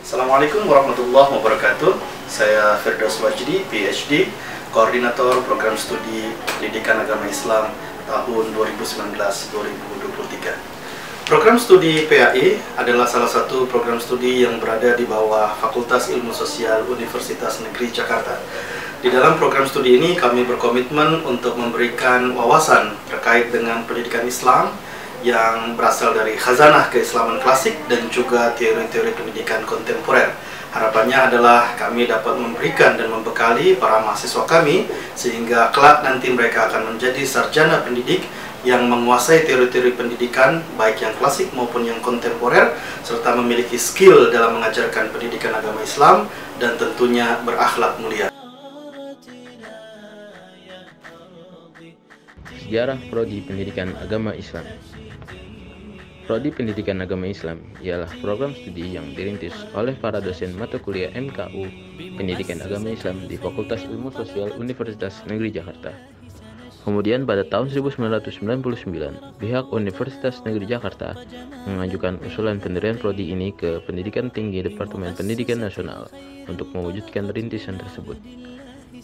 Assalamualaikum warahmatullahi wabarakatuh. Saya Firdaus Wajdi, PhD, Koordinator Program Studi Pendidikan Agama Islam tahun 2019-2023. Program Studi PAI adalah salah satu program studi yang berada di bawah Fakultas Ilmu Sosial Universitas Negeri Jakarta. Di dalam program studi ini kami berkomitmen untuk memberikan wawasan terkait dengan pendidikan Islam yang berasal dari khazanah keislaman klasik dan juga teori-teori pendidikan kontemporer. Harapannya adalah kami dapat memberikan dan membekali para mahasiswa kami sehingga kelak nanti mereka akan menjadi sarjana pendidik yang menguasai teori-teori pendidikan baik yang klasik maupun yang kontemporer, serta memiliki skill dalam mengajarkan pendidikan agama Islam dan tentunya berakhlak mulia. Sejarah Prodi Pendidikan Agama Islam. Prodi Pendidikan Agama Islam ialah program studi yang dirintis oleh para dosen mata kuliah MKU Pendidikan Agama Islam di Fakultas Ilmu Sosial Universitas Negeri Jakarta. Kemudian pada tahun 1999, pihak Universitas Negeri Jakarta mengajukan usulan pendirian prodi ini ke Pendidikan Tinggi Departemen Pendidikan Nasional untuk mewujudkan rintisan tersebut.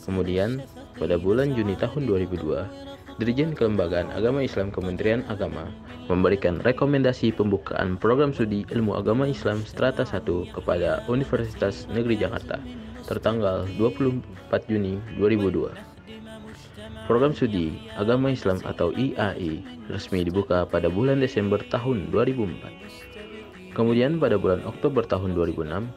Kemudian, pada bulan Juni tahun 2002, Dirjen Kelembagaan Agama Islam Kementerian Agama memberikan rekomendasi pembukaan program studi Ilmu Agama Islam Strata 1 kepada Universitas Negeri Jakarta tertanggal 24 Juni 2002. Program studi Agama Islam atau IAI resmi dibuka pada bulan Desember tahun 2004. Kemudian pada bulan Oktober tahun 2006,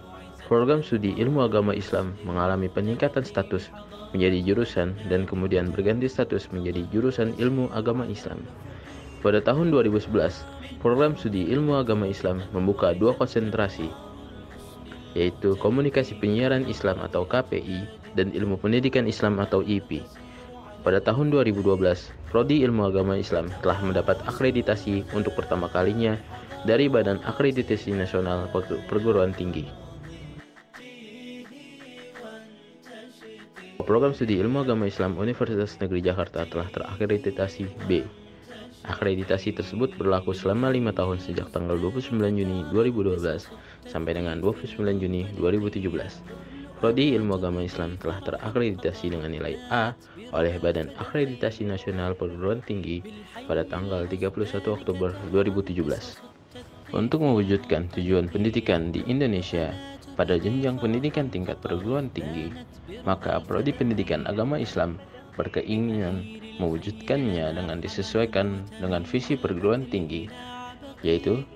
program studi Ilmu Agama Islam mengalami peningkatan status menjadi jurusan dan kemudian berganti status menjadi jurusan Ilmu Agama Islam. Pada tahun 2011, program studi Ilmu Agama Islam membuka dua konsentrasi, yaitu Komunikasi Penyiaran Islam atau KPI dan Ilmu Pendidikan Islam atau IP. Pada tahun 2012, Prodi Ilmu Agama Islam telah mendapat akreditasi untuk pertama kalinya dari Badan Akreditasi Nasional Perguruan Tinggi. Program studi Ilmu Agama Islam Universitas Negeri Jakarta telah terakreditasi B. Akreditasi tersebut berlaku selama 5 tahun sejak tanggal 29 Juni 2012 sampai dengan 29 Juni 2017. Prodi Ilmu Agama Islam telah terakreditasi dengan nilai A oleh Badan Akreditasi Nasional Perguruan Tinggi pada tanggal 31 Oktober 2017. Untuk mewujudkan tujuan pendidikan di Indonesia pada jenjang pendidikan tingkat perguruan tinggi, maka Prodi Pendidikan Agama Islam berkeinginan mewujudkannya dengan disesuaikan dengan visi perguruan tinggi, yaitu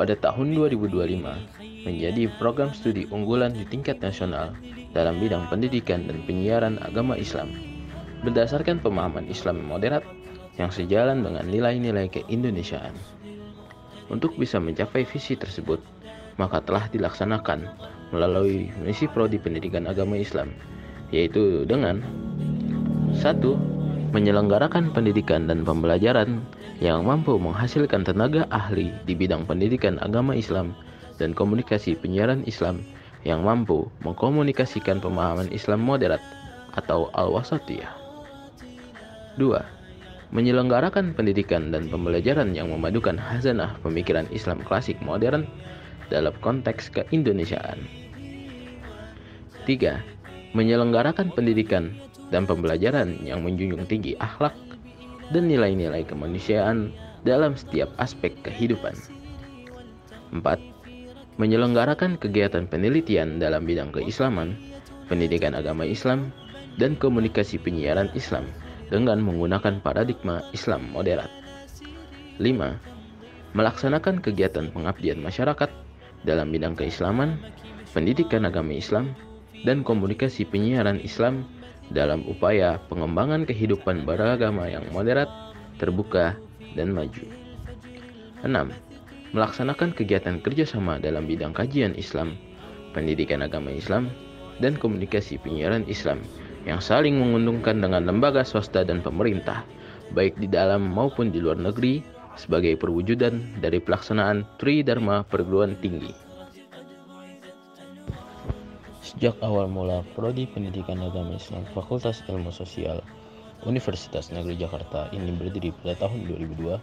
pada tahun 2025 menjadi program studi unggulan di tingkat nasional dalam bidang pendidikan dan penyiaran agama Islam, berdasarkan pemahaman Islam moderat yang sejalan dengan nilai-nilai keindonesiaan. Untuk bisa mencapai visi tersebut, maka telah dilaksanakan melalui misi Prodi Pendidikan Agama Islam, yaitu dengan 1. Menyelenggarakan pendidikan dan pembelajaran yang mampu menghasilkan tenaga ahli di bidang pendidikan agama Islam dan komunikasi penyiaran Islam yang mampu mengkomunikasikan pemahaman Islam moderat atau al-wasatiyah. 2. Menyelenggarakan pendidikan dan pembelajaran yang memadukan khazanah pemikiran Islam klasik modern dalam konteks keindonesiaan. 3. Menyelenggarakan pendidikan dan pembelajaran yang menjunjung tinggi akhlak dan nilai-nilai kemanusiaan dalam setiap aspek kehidupan. 4. Menyelenggarakan kegiatan penelitian dalam bidang keislaman, pendidikan agama Islam, dan komunikasi penyiaran Islam dengan menggunakan paradigma Islam moderat. 5. Melaksanakan kegiatan pengabdian masyarakat dalam bidang keislaman, pendidikan agama Islam, dan komunikasi penyiaran Islam dalam upaya pengembangan kehidupan beragama yang moderat, terbuka, dan maju. 6. Melaksanakan kegiatan kerjasama dalam bidang kajian Islam, pendidikan agama Islam, dan komunikasi penyiaran Islam yang saling menguntungkan dengan lembaga swasta dan pemerintah, baik di dalam maupun di luar negeri, sebagai perwujudan dari pelaksanaan Tridharma Perguruan Tinggi. Sejak awal mula Prodi Pendidikan Agama Islam Fakultas Ilmu Sosial Universitas Negeri Jakarta ini berdiri pada tahun 2002,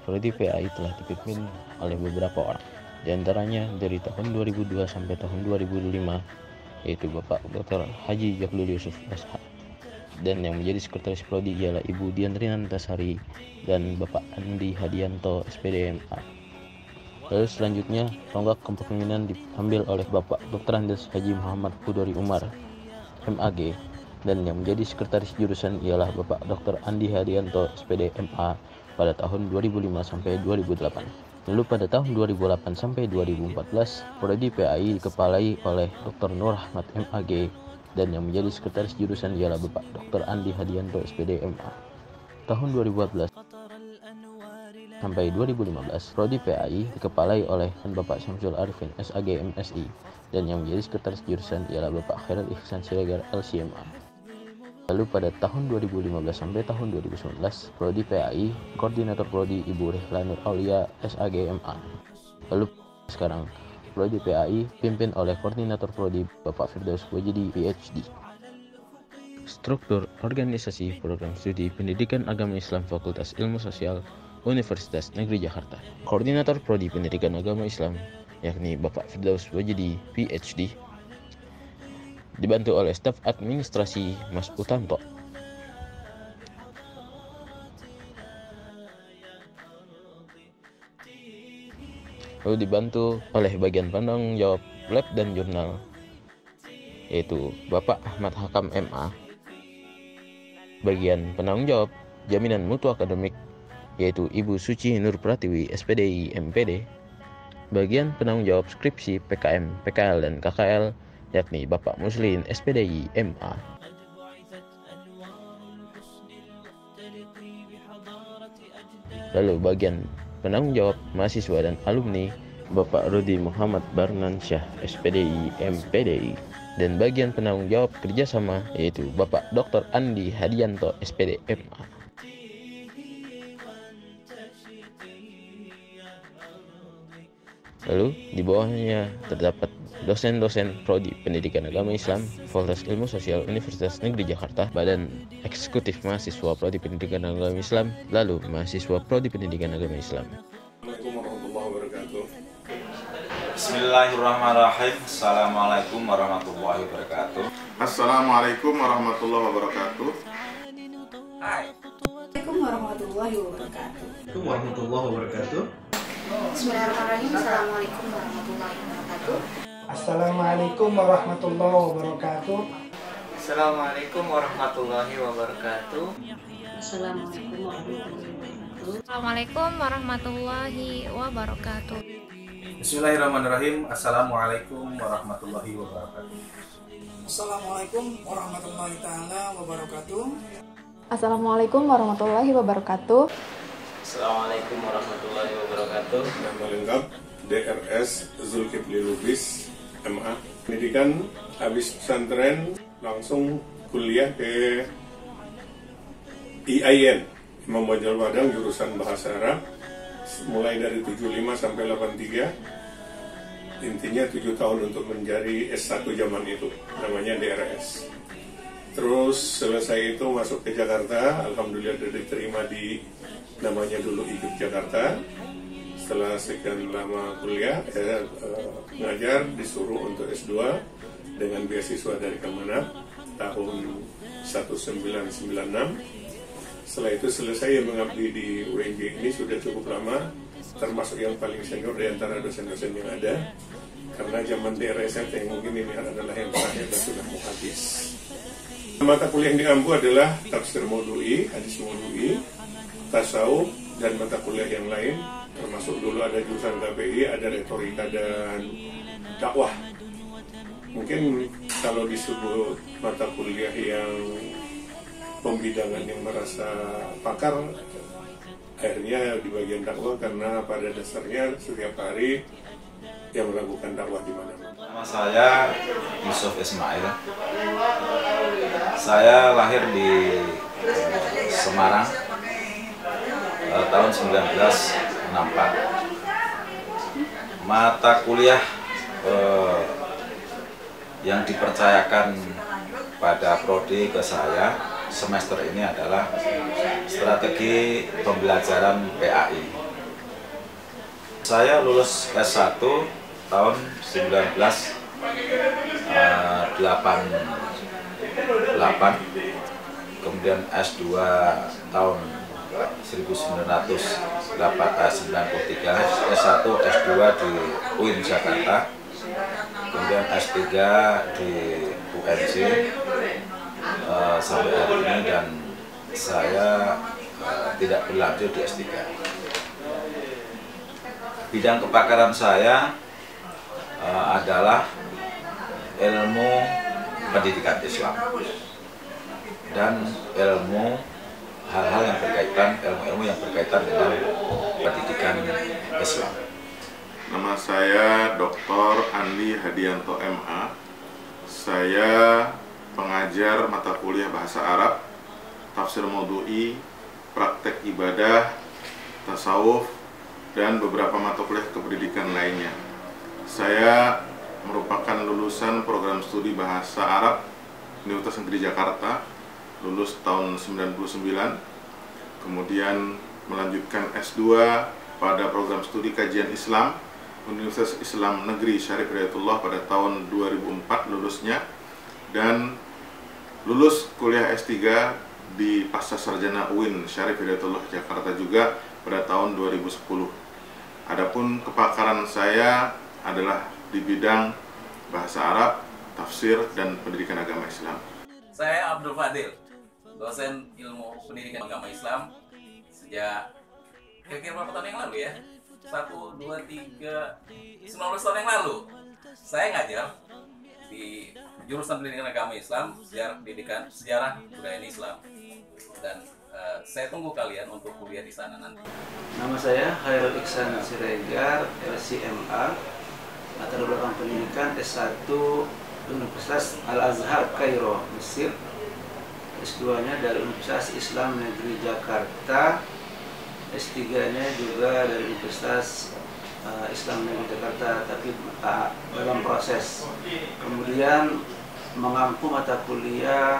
prodi PAI telah dipimpin oleh beberapa orang, di antaranya dari tahun 2002 sampai tahun 2005, yaitu Bapak Dr. Haji Jahlul Yusuf SH. Dan yang menjadi sekretaris prodi ialah Ibu Diandri Nantasari dan Bapak Andi Hadianto SPD MA. Lalu selanjutnya tonggak kepemimpinan diambil oleh Bapak Dr. Andes Haji Muhammad Hudori Umar MAG, dan yang menjadi sekretaris jurusan ialah Bapak Dr. Andi Hadianto SPD MA pada tahun 2005 sampai 2008. Lalu pada tahun 2008 sampai 2014, prodi PAI dikepalai oleh Dr. Nur Ahmad MAG, dan yang menjadi sekretaris jurusan ialah Bapak Dr. Andi Hadianto SPD MA. Tahun 2014 sampai 2015, prodi PAI dikepalai oleh Bapak Syamsul Arifin SAG MSI, dan yang menjadi sekretaris jurusan ialah Bapak Khairul Ihsan Siregar LCMA. Lalu pada tahun 2015 sampai tahun 2019, prodi PAI koordinator prodi Ibu Rehla Nur Aulia SAG MA. Lalu sekarang prodi PAI pimpin oleh koordinator prodi Bapak Firdaus Wajidi PhD. Struktur organisasi program studi Pendidikan Agama Islam Fakultas Ilmu Sosial Universitas Negeri Jakarta. Koordinator prodi Pendidikan Agama Islam yakni Bapak Firdaus Wajidi PhD, dibantu oleh staf administrasi Mas Utanto. Lalu dibantu oleh bagian penanggung jawab lab dan jurnal, yaitu Bapak Ahmad Hakam MA. Bagian penanggung jawab jaminan mutu akademik, yaitu Ibu Suci Nur Pratiwi SPDI MPD. Bagian penanggung jawab skripsi PKM, PKL, dan KKL yakni Bapak Muslin SPDI MA. Lalu bagian penanggung jawab mahasiswa dan alumni Bapak Rudi Muhammad Barnansyah SPDI MPDI, dan bagian penanggung jawab kerjasama yaitu Bapak Dr. Andi Hadianto SPD MA. Lalu di bawahnya terdapat dosen-dosen prodi Pendidikan Agama Islam Fakultas Ilmu Sosial Universitas Negeri Jakarta, badan eksekutif mahasiswa prodi Pendidikan Agama Islam, lalu mahasiswa prodi Pendidikan Agama Islam. Assalamualaikum warahmatullahi wabarakatuh. Bismillahirrahmanirrahim. Assalamualaikum warahmatullahi wabarakatuh. Assalamualaikum warahmatullahi wabarakatuh. Assalamualaikum warahmatullahi wabarakatuh. Warahmatullahi wabarakatuh. Bismillahirrahmanirrahim. Assalamualaikum warahmatullahi wabarakatuh. Assalamualaikum warahmatullahi wabarakatuh. Assalamualaikum warahmatullahi wabarakatuh. Assalamualaikum warahmatullahi wabarakatuh. Assalamualaikum warahmatullahi wabarakatuh. Bismillahirrahmanirrahim. Assalamualaikum warahmatullahi wabarakatuh. Assalamualaikum warahmatullahi taala wabarakatuh. Assalamualaikum warahmatullahi wabarakatuh. Assalamualaikum warahmatullahi wabarakatuh. Nama lengkap DRS Zulkifli Lubis MA. Pendidikan habis pesantren langsung kuliah ke IAIN Imam Bonjol Padang jurusan Bahasa Arab, mulai dari 75 sampai 83. Intinya 7 tahun untuk menjadi S1 zaman itu, namanya DRS. Terus selesai itu masuk ke Jakarta, alhamdulillah diterima di namanya dulu IKIP Jakarta. Setelah sekian lama kuliah, ngajar, disuruh untuk S2 dengan beasiswa dari Kemenag tahun 1996. Setelah itu selesai mengabdi di UNJ ini sudah cukup lama, termasuk yang paling senior di antara dosen-dosen yang ada, karena zaman DRS yang mungkin ini adalah yang terakhir dan sudah mau habis. Mata kuliah yang diampu adalah tafsir maudu'i, hadis maudu'i, tasawuf, dan mata kuliah yang lain, termasuk dulu ada jurusan KPI, ada retorika dan dakwah. Mungkin kalau disebut mata kuliah yang pembidangan yang merasa pakar, akhirnya di bagian dakwah, karena pada dasarnya setiap hari yang melakukan dakwah di mana-mana. Nama saya Yusuf Ismail. Saya lahir di Semarang tahun 1964. Mata kuliah yang dipercayakan pada prodi ke saya semester ini adalah strategi pembelajaran PAI. Saya lulus S1 tahun 1988, kemudian S2 tahun 1993, S1, S2 di UIN Jakarta, kemudian S3 di UNJ sampai hari ini, dan saya tidak berlanjut di S3. Bidang kepakaran saya adalah ilmu pendidikan Islam dan ilmu hal-hal yang berkaitan, ilmu-ilmu yang berkaitan dengan pendidikan Islam. Nama saya Dr. Andi Hadianto MA. Saya pengajar mata kuliah Bahasa Arab, Tafsir Maudhu'i, Praktek Ibadah, Tasawuf, dan beberapa mata kuliah kependidikan lainnya. Saya merupakan lulusan program studi Bahasa Arab Universitas Negeri Jakarta, lulus tahun 99, kemudian melanjutkan S2 pada program studi Kajian Islam Universitas Islam Negeri Syarif Hidayatullah pada tahun 2004 lulusnya, dan lulus kuliah S3 di Pascasarjana UIN Syarif Hidayatullah Jakarta juga pada tahun 2010. Adapun kepakaran saya adalah di bidang bahasa Arab, tafsir, dan pendidikan agama Islam. Saya Abdul Fadil, dosen ilmu pendidikan agama Islam sejak kira-kira berapa tahun yang lalu ya? 1, 2, 3, 19 tahun yang lalu. Saya ngajar di jurusan pendidikan agama Islam, sejarah budaya Islam, dan saya tunggu kalian untuk kuliah di sana nanti. Nama saya Khairul Iksan Siregar, LCMA, latar belakang pendidikan S1 Universitas Al-Azhar Kairo, Mesir, S2-nya dari Universitas Islam Negeri Jakarta, S3-nya juga dari Universitas Islam Negeri Jakarta, tapi dalam proses. Kemudian mengampu mata kuliah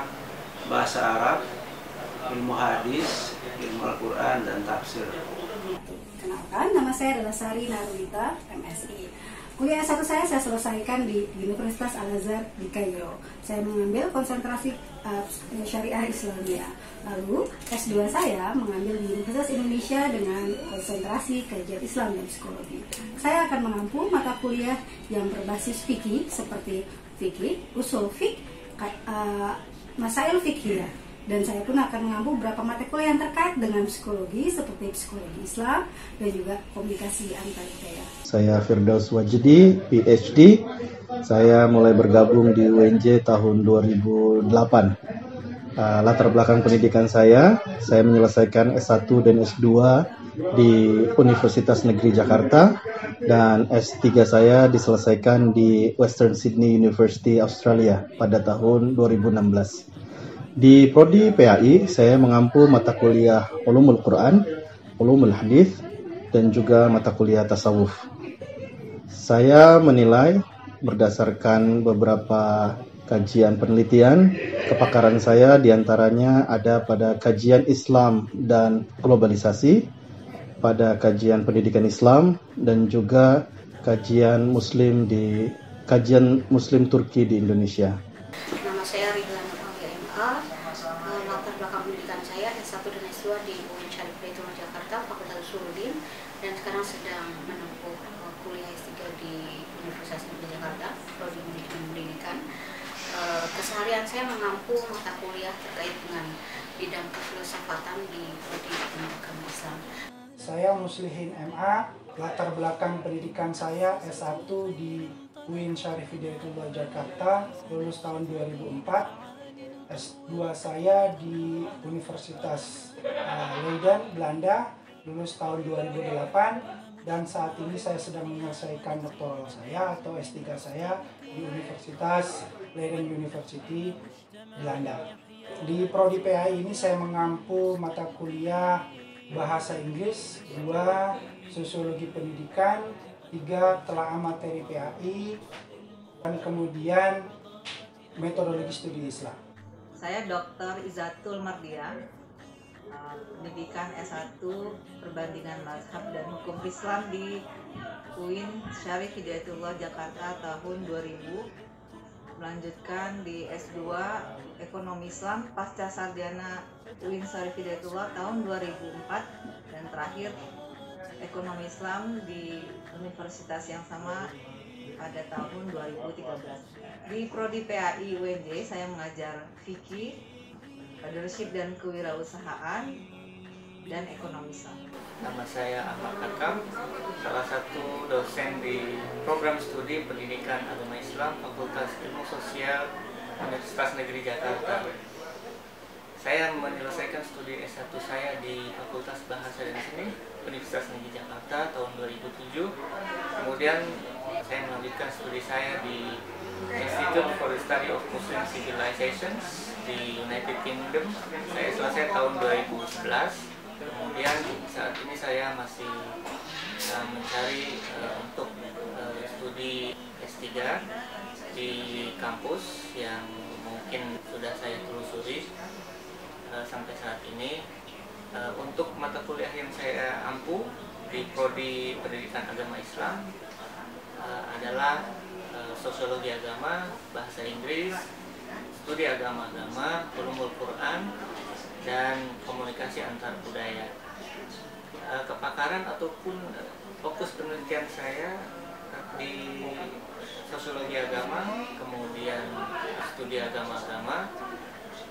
Bahasa Arab, ilmu hadis, ilmu Al-Quran, dan tafsir. Kenalkan, nama saya adalah Sari Narulita, MSI. Kuliah S1 saya selesaikan di Universitas Al-Azhar di Kairo. Saya mengambil konsentrasi syariah Islamia. Lalu S2 saya mengambil di Universitas Indonesia dengan konsentrasi kajian Islam dan psikologi. Saya akan mengampu mata kuliah yang berbasis fikih seperti fikih, usul fikih, masail fikhiyah. Dan saya pun akan mengampu beberapa mata kuliah yang terkait dengan psikologi seperti psikologi Islam dan juga komunikasi antar budaya. Saya Firdaus Wajidi, PhD. Saya mulai bergabung di UNJ tahun 2008. Latar belakang pendidikan saya menyelesaikan S1 dan S2 di Universitas Negeri Jakarta, dan S3 saya diselesaikan di Western Sydney University Australia pada tahun 2016. Di Prodi PAI, saya mengampu mata kuliah Ulumul Quran, Ulumul Hadis, dan juga mata kuliah Tasawuf. Saya menilai berdasarkan beberapa kajian penelitian, kepakaran saya diantaranya ada pada kajian Islam dan globalisasi, pada kajian pendidikan Islam, dan juga kajian Muslim Turki di Indonesia. Nama saya Ridwan MA, latar belakang pendidikan saya S1 dan S2 di UIN Syarif Hidayatullah Jakarta, Fakultas Usuluddin, dan sekarang sedang menempuh kuliah S3 di Universitas Negeri Jakarta, Prodi Pendidikan. Keseharian saya mengampu mata kuliah terkait dengan bidang kefilsafatan di Prodi Pendidikan Islam. Saya Muslihin MA, latar belakang pendidikan saya S1 di UIN Syarif Hidayatullah Jakarta, lulus tahun 2004. S2 saya di Universitas Leiden, Belanda, lulus tahun 2008, dan saat ini saya sedang menyelesaikan doktoral saya atau S3 saya di Universitas Leiden University, Belanda. Di Prodi PAI ini saya mengampu mata kuliah Bahasa Inggris, 2 Sosiologi Pendidikan, 3 Telaah Materi PAI, dan kemudian Metodologi Studi Islam. Saya Dr. Izatul Mardia, pendidikan S1 Perbandingan Mazhab dan Hukum Islam di UIN Syarif Hidayatullah Jakarta tahun 2000. Melanjutkan di S2 Ekonomi Islam pasca sarjana UIN Syarif Hidayatullah tahun 2004, dan terakhir Ekonomi Islam di universitas yang sama pada tahun 2013. Di Prodi PAI UNJ saya mengajar fikih, leadership dan kewirausahaan, dan ekonomi Islam. Nama saya Ahmad Hakam, salah satu dosen di program studi Pendidikan Agama Islam Fakultas Ilmu Sosial Universitas Negeri Jakarta. Saya menyelesaikan studi S1 saya di Fakultas Bahasa dan Seni Universitas Negeri Jakarta tahun 2007. Kemudian saya melanjutkan studi saya di Institute for the Study of Muslim Civilizations di United Kingdom. Saya selesai tahun 2011. Kemudian saat ini saya masih mencari untuk studi S3 di kampus yang mungkin sudah saya telusuri sampai saat ini. Untuk mata kuliah yang saya ampu di Prodi Pendidikan Agama Islam adalah Sosiologi Agama, Bahasa Inggris, Studi Agama-Agama, Ulumul Quran, dan Komunikasi Antar Budaya. Kepakaran ataupun fokus penelitian saya di Sosiologi Agama, kemudian Studi Agama-Agama,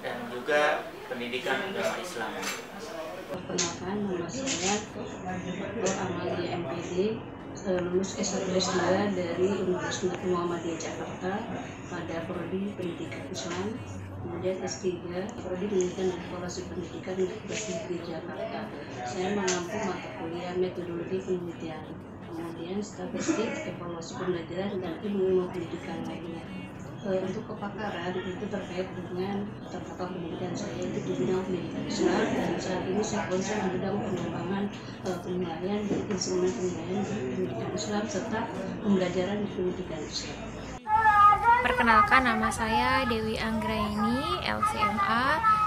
dan juga Pendidikan Agama Islam. Perkenalkan, nama saya Dr. Amalia MPD, lulus S1 S2 dari Universitas Muhammadiyah Jakarta pada Prodi Pendidikan Islam. Kemudian S3 Prodi Pendidikan dan Evaluasi Pendidikan Universitas Negeri Jakarta. Saya mengampu mata kuliah metodologi penelitian, kemudian statistik, evaluasi pembelajaran, dan ilmu pendidikan lainnya. Untuk kepakaran itu terkait dengan latar pendidikan saya itu di bidang pendidikan Islam, dan saat ini saya konsen di bidang pengembangan penilaian dan instrumen penilaian di pendidikan Islam serta pembelajaran di pendidikan Islam. Perkenalkan, nama saya Dewi Anggraini, LCMA.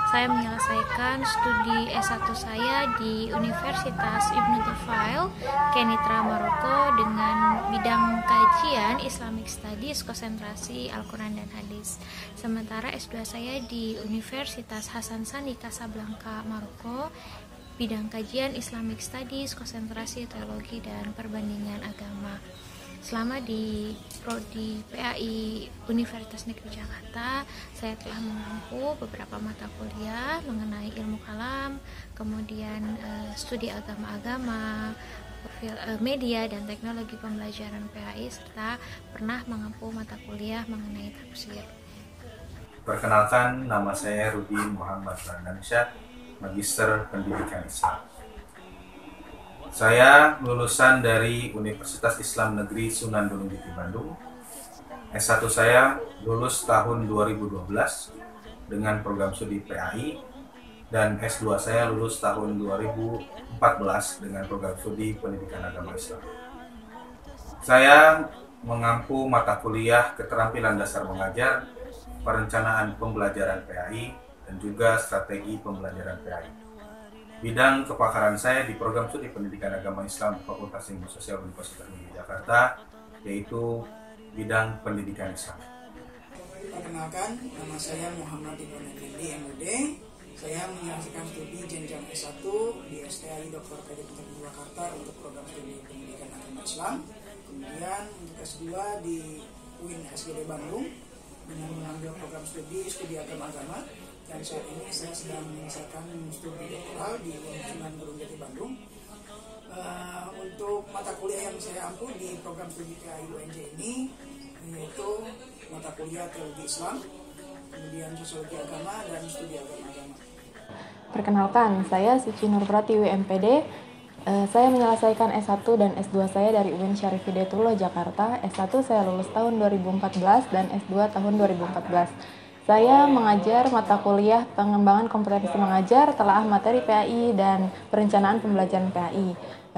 Saya menyelesaikan studi S1 saya di Universitas Ibnu Tufail, Kenitra, Maroko dengan bidang kajian Islamic Studies, konsentrasi Al-Quran dan Hadis. Sementara S2 saya di Universitas Hasan Sani, Casablanca, Maroko, bidang kajian Islamic Studies, konsentrasi teologi dan perbandingan agama. Selama di Prodi PAI Universitas Negeri Jakarta, saya telah mengampu beberapa mata kuliah mengenai ilmu kalam, kemudian studi agama-agama, media dan teknologi pembelajaran PAI, serta pernah mengampu mata kuliah mengenai tafsir. Perkenalkan, nama saya Rudi Muhammad Randansyah, Magister Pendidikan Islam. Saya lulusan dari Universitas Islam Negeri Sunan Gunung Jati Bandung. S1 saya lulus tahun 2012 dengan program studi PAI, dan S2 saya lulus tahun 2014 dengan program studi Pendidikan Agama Islam. Saya mengampu mata kuliah Keterampilan Dasar Mengajar, Perencanaan Pembelajaran PAI, dan juga Strategi Pembelajaran PAI. Bidang kepakaran saya di program studi Pendidikan Agama Islam Fakultas Ilmu Sosial Universitas Negeri Jakarta, yaitu bidang pendidikan Islam. Perkenalkan, nama saya Muhammad Ibn Effendi, MUD. Saya menyelesaikan studi jenjang S1 di STAI Dr. Kadip Jakarta untuk program studi Pendidikan Agama Islam. Kemudian untuk S2 di UIN SGD Bandung dengan mengambil program studi agama-agama. Dan saat ini saya sedang menyelesaikan studi doktoral di Sunan Gunung Jati Bandung. Untuk mata kuliah yang saya ampu di program studi PAI UNJ ini yaitu mata kuliah teologi Islam, kemudian sosiologi agama, dan studi agama-agama. Perkenalkan, saya Suci Nurpratiwi MPD. Saya menyelesaikan S1 dan S2 saya dari UIN Syarif Hidayatullah Jakarta. S1 saya lulus tahun 2014 dan S2 tahun 2014. Saya mengajar mata kuliah pengembangan kompetensi mengajar, telaah materi PAI, dan perencanaan pembelajaran PAI.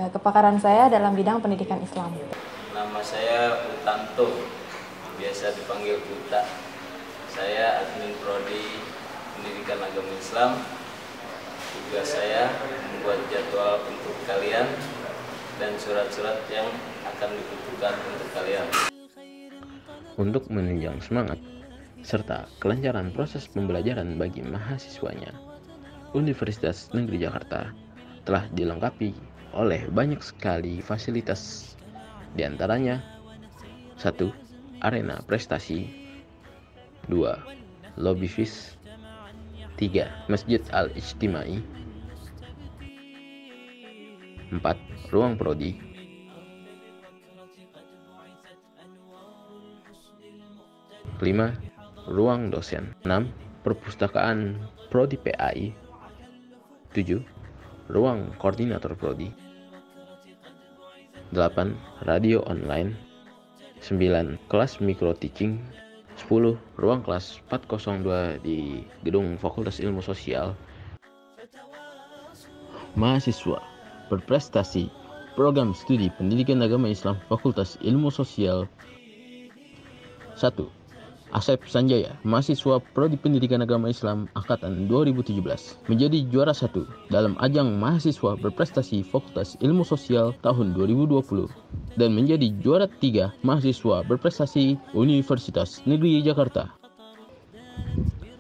Kepakaran saya dalam bidang pendidikan Islam. Nama saya Utanto, biasa dipanggil Uta. Saya admin Prodi Pendidikan Agama Islam, tugas saya membuat jadwal untuk kalian dan surat-surat yang akan dibutuhkan untuk kalian. Untuk menunjang semangat serta kelancaran proses pembelajaran bagi mahasiswanya, Universitas Negeri Jakarta telah dilengkapi oleh banyak sekali fasilitas, di antaranya 1. Arena prestasi, 2. Lobby fees, 3. Masjid Al-Ijtimai, 4. Ruang prodi, 5. Ruang dosen, 6. Perpustakaan prodi PAI, 7. Ruang koordinator prodi, 8. Radio online, 9. Kelas micro teaching, 10. Ruang kelas 402 di gedung Fakultas Ilmu Sosial. Mahasiswa berprestasi program studi pendidikan agama Islam Fakultas Ilmu Sosial. 1. Asep Sanjaya, mahasiswa Prodi Pendidikan Agama Islam Angkatan 2017, menjadi juara 1 dalam ajang mahasiswa berprestasi Fakultas Ilmu Sosial tahun 2020 dan menjadi juara 3 mahasiswa berprestasi Universitas Negeri Jakarta.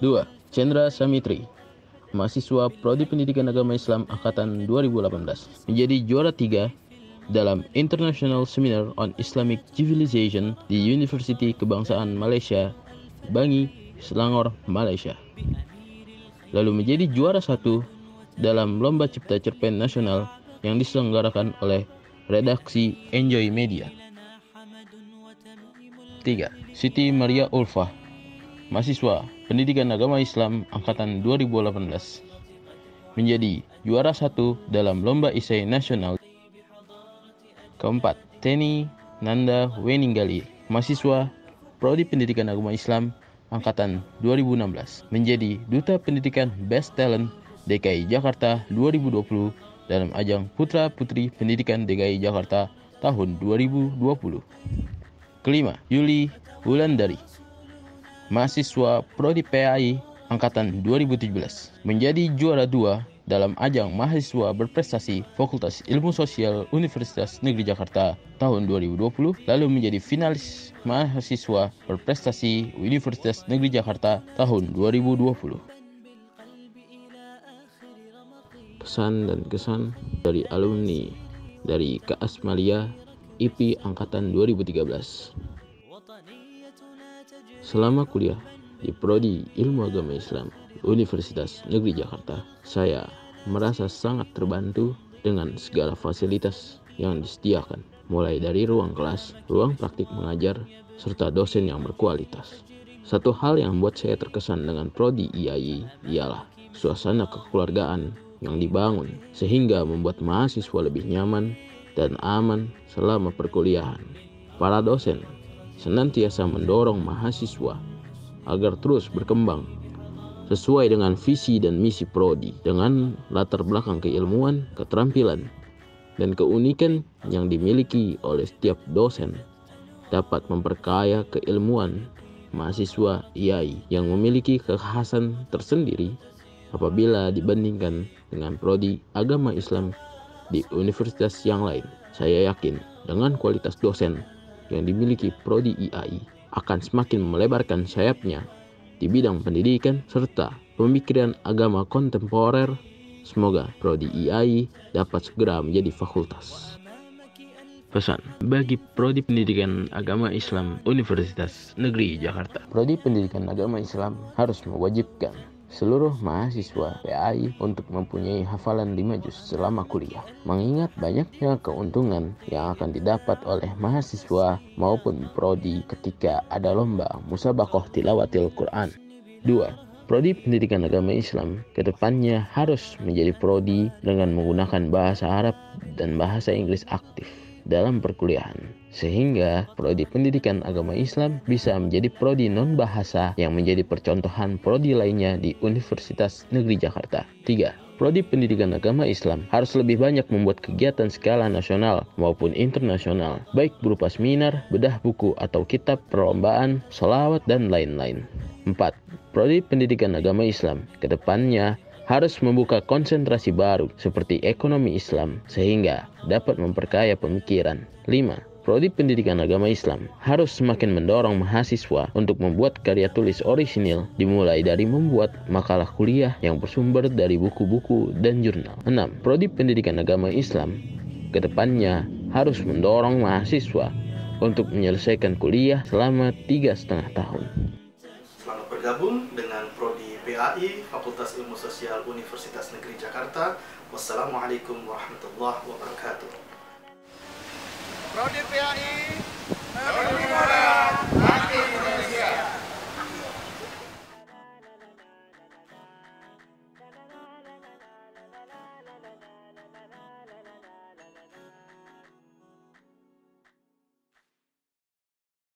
2. Chandra Samitri, mahasiswa Prodi Pendidikan Agama Islam Angkatan 2018, menjadi juara 3 dalam International Seminar on Islamic Civilization di Universiti Kebangsaan Malaysia, Bangi, Selangor, Malaysia. Lalu menjadi juara 1 dalam Lomba Cipta Cerpen Nasional yang diselenggarakan oleh redaksi Enjoy Media. 3. Siti Maria Ulfa, mahasiswa Pendidikan Agama Islam Angkatan 2018, menjadi juara 1 dalam Lomba Isai Nasional. Keempat, Teni Nanda Weninggali, mahasiswa Prodi Pendidikan Agama Islam Angkatan 2016, menjadi Duta Pendidikan Best Talent DKI Jakarta 2020 dalam ajang Putra Putri Pendidikan DKI Jakarta tahun 2020. Kelima, Yuli Wulandari, mahasiswa Prodi PAI Angkatan 2017, menjadi juara 2 dalam ajang mahasiswa berprestasi Fakultas Ilmu Sosial Universitas Negeri Jakarta tahun 2020, lalu menjadi finalis mahasiswa berprestasi Universitas Negeri Jakarta tahun 2020. Pesan dan kesan dari alumni dari Kaasmalia IP Angkatan 2013. Selama kuliah di Prodi Ilmu Agama Islam Universitas Negeri Jakarta, saya merasa sangat terbantu dengan segala fasilitas yang disediakan, mulai dari ruang kelas, ruang praktik mengajar, serta dosen yang berkualitas. Satu hal yang membuat saya terkesan dengan Prodi IAI ialah suasana kekeluargaan yang dibangun, sehingga membuat mahasiswa lebih nyaman dan aman selama perkuliahan. Para dosen senantiasa mendorong mahasiswa agar terus berkembang sesuai dengan visi dan misi prodi, dengan latar belakang keilmuan, keterampilan, dan keunikan yang dimiliki oleh setiap dosen dapat memperkaya keilmuan mahasiswa IAI yang memiliki kekhasan tersendiri apabila dibandingkan dengan prodi agama Islam di universitas yang lain. Saya yakin dengan kualitas dosen yang dimiliki prodi IAI akan semakin melebarkan sayapnya di bidang pendidikan serta pemikiran agama kontemporer. Semoga Prodi IAI dapat segera menjadi fakultas. Pesan bagi Prodi Pendidikan Agama Islam Universitas Negeri Jakarta. Prodi Pendidikan Agama Islam harus mewajibkan seluruh mahasiswa PAI untuk mempunyai hafalan 5 juz selama kuliah, mengingat banyaknya keuntungan yang akan didapat oleh mahasiswa maupun prodi ketika ada lomba musabaqah tilawatil Quran. 2. Prodi Pendidikan Agama Islam kedepannya harus menjadi prodi dengan menggunakan bahasa Arab dan bahasa Inggris aktif dalam perkuliahan, sehingga Prodi Pendidikan Agama Islam bisa menjadi prodi non-bahasa yang menjadi percontohan prodi lainnya di Universitas Negeri Jakarta. 3. Prodi Pendidikan Agama Islam harus lebih banyak membuat kegiatan skala nasional maupun internasional, baik berupa seminar, bedah buku atau kitab, perlombaan, sholawat, dan lain-lain. 4. Prodi Pendidikan Agama Islam kedepannya harus membuka konsentrasi baru seperti ekonomi Islam sehingga dapat memperkaya pemikiran. 5. Prodi Pendidikan Agama Islam harus semakin mendorong mahasiswa untuk membuat karya tulis orisinil, dimulai dari membuat makalah kuliah yang bersumber dari buku-buku dan jurnal. 6. Prodi Pendidikan Agama Islam kedepannya harus mendorong mahasiswa untuk menyelesaikan kuliah selama 3,5 tahun. Selamat bergabung dengan Prodi PAI Fakultas Ilmu Sosial Universitas Negeri Jakarta. Wassalamualaikum warahmatullahi wabarakatuh. Prodi PAI, Prodi Moral.